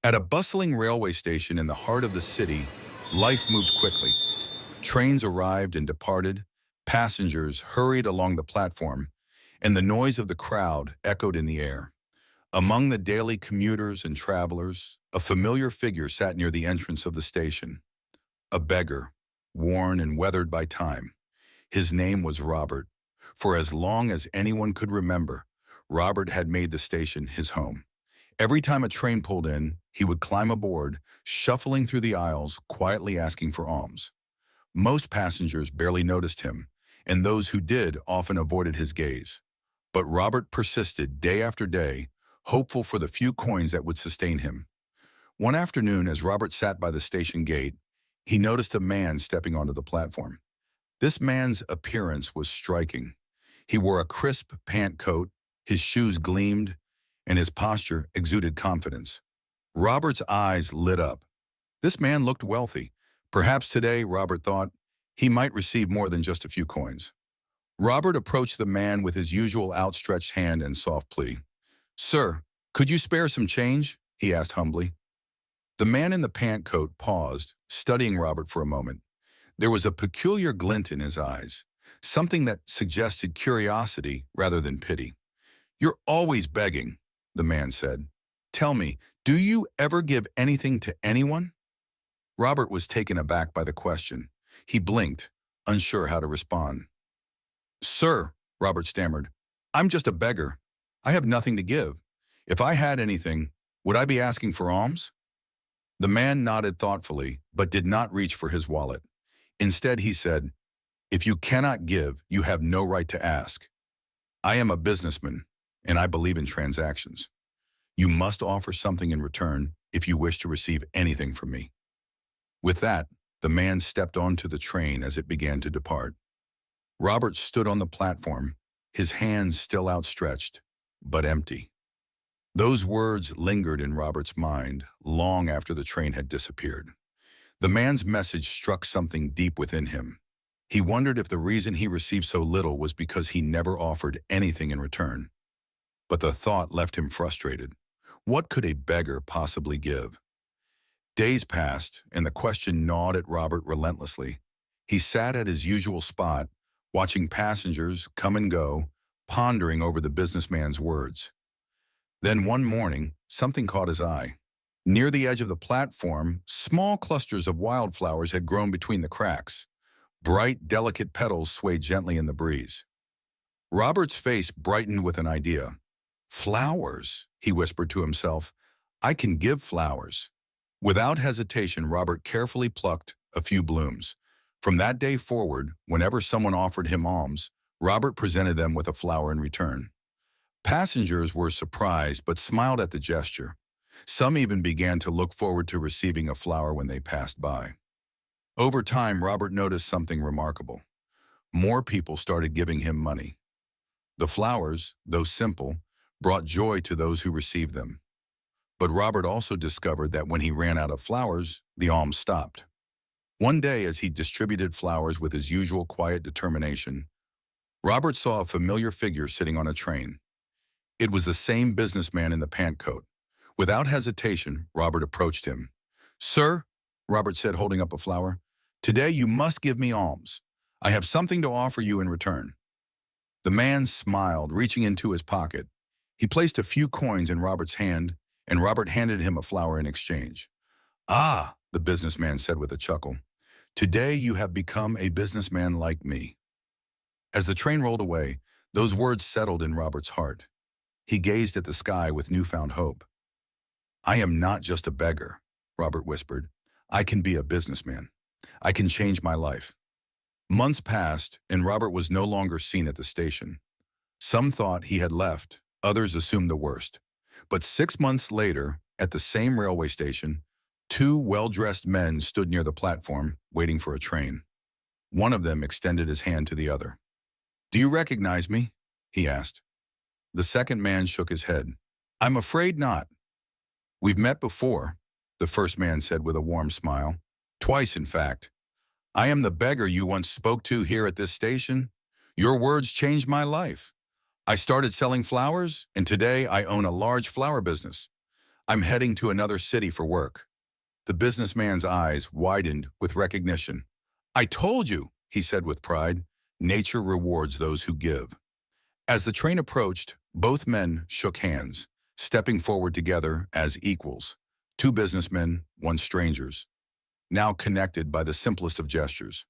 At a bustling railway station in the heart of the city, life moved quickly. Trains arrived and departed, passengers hurried along the platform, and the noise of the crowd echoed in the air. Among the daily commuters and travelers, a familiar figure sat near the entrance of the station. A beggar, worn and weathered by time. His name was Robert. For as long as anyone could remember, Robert had made the station his home. Every time a train pulled in, he would climb aboard, shuffling through the aisles, quietly asking for alms. Most passengers barely noticed him, and those who did often avoided his gaze. But Robert persisted day after day, hopeful for the few coins that would sustain him. One afternoon, as Robert sat by the station gate, he noticed a man stepping onto the platform. This man's appearance was striking. He wore a crisp pant coat, his shoes gleamed, and his posture exuded confidence. Robert's eyes lit up. This man looked wealthy. Perhaps today, Robert thought, he might receive more than just a few coins. Robert approached the man with his usual outstretched hand and soft plea. "Sir, could you spare some change?" he asked humbly. The man in the pant coat paused, studying Robert for a moment. There was a peculiar glint in his eyes, something that suggested curiosity rather than pity. "You're always begging," the man said. "Tell me, do you ever give anything to anyone?" Robert was taken aback by the question. He blinked, unsure how to respond. "Sir," Robert stammered, "I'm just a beggar. I have nothing to give. If I had anything, would I be asking for alms?" The man nodded thoughtfully, but did not reach for his wallet. Instead, he said, "If you cannot give, you have no right to ask. I am a businessman, and I believe in transactions. You must offer something in return if you wish to receive anything from me." With that, the man stepped onto the train as it began to depart. Robert stood on the platform, his hands still outstretched, but empty. Those words lingered in Robert's mind long after the train had disappeared. The man's message struck something deep within him. He wondered if the reason he received so little was because he never offered anything in return. But the thought left him frustrated. What could a beggar possibly give? Days passed, and the question gnawed at Robert relentlessly. He sat at his usual spot, watching passengers come and go, pondering over the businessman's words. Then one morning, something caught his eye. Near the edge of the platform, small clusters of wildflowers had grown between the cracks. Bright, delicate petals swayed gently in the breeze. Robert's face brightened with an idea. "Flowers," he whispered to himself. "I can give flowers." Without hesitation, Robert carefully plucked a few blooms. From that day forward, whenever someone offered him alms, Robert presented them with a flower in return. Passengers were surprised but smiled at the gesture. Some even began to look forward to receiving a flower when they passed by. Over time, Robert noticed something remarkable. More people started giving him money. The flowers, though simple, brought joy to those who received them. But Robert also discovered that when he ran out of flowers, the alms stopped. One day, as he distributed flowers with his usual quiet determination, Robert saw a familiar figure sitting on a train. It was the same businessman in the pant coat. Without hesitation, Robert approached him. "Sir," Robert said, holding up a flower, "today you must give me alms. I have something to offer you in return." The man smiled, reaching into his pocket. He placed a few coins in Robert's hand, and Robert handed him a flower in exchange. "Ah," the businessman said with a chuckle, "today you have become a businessman like me." As the train rolled away, those words settled in Robert's heart. He gazed at the sky with newfound hope. "I am not just a beggar," Robert whispered. "I can be a businessman. I can change my life." Months passed, and Robert was no longer seen at the station. Some thought he had left, others assumed the worst. But 6 months later, at the same railway station, two well-dressed men stood near the platform, waiting for a train. One of them extended his hand to the other. "Do you recognize me?" he asked. The second man shook his head. "I'm afraid not." "We've met before," the first man said with a warm smile. "Twice, in fact. I am the beggar you once spoke to here at this station. Your words changed my life. I started selling flowers, and today I own a large flower business. I'm heading to another city for work. The businessman's eyes widened with recognition. I told you, he said with pride, nature rewards those who give. As the train approached, both men shook hands, stepping forward together as equals. Two businessmen, one strangers, now connected by the simplest of gestures.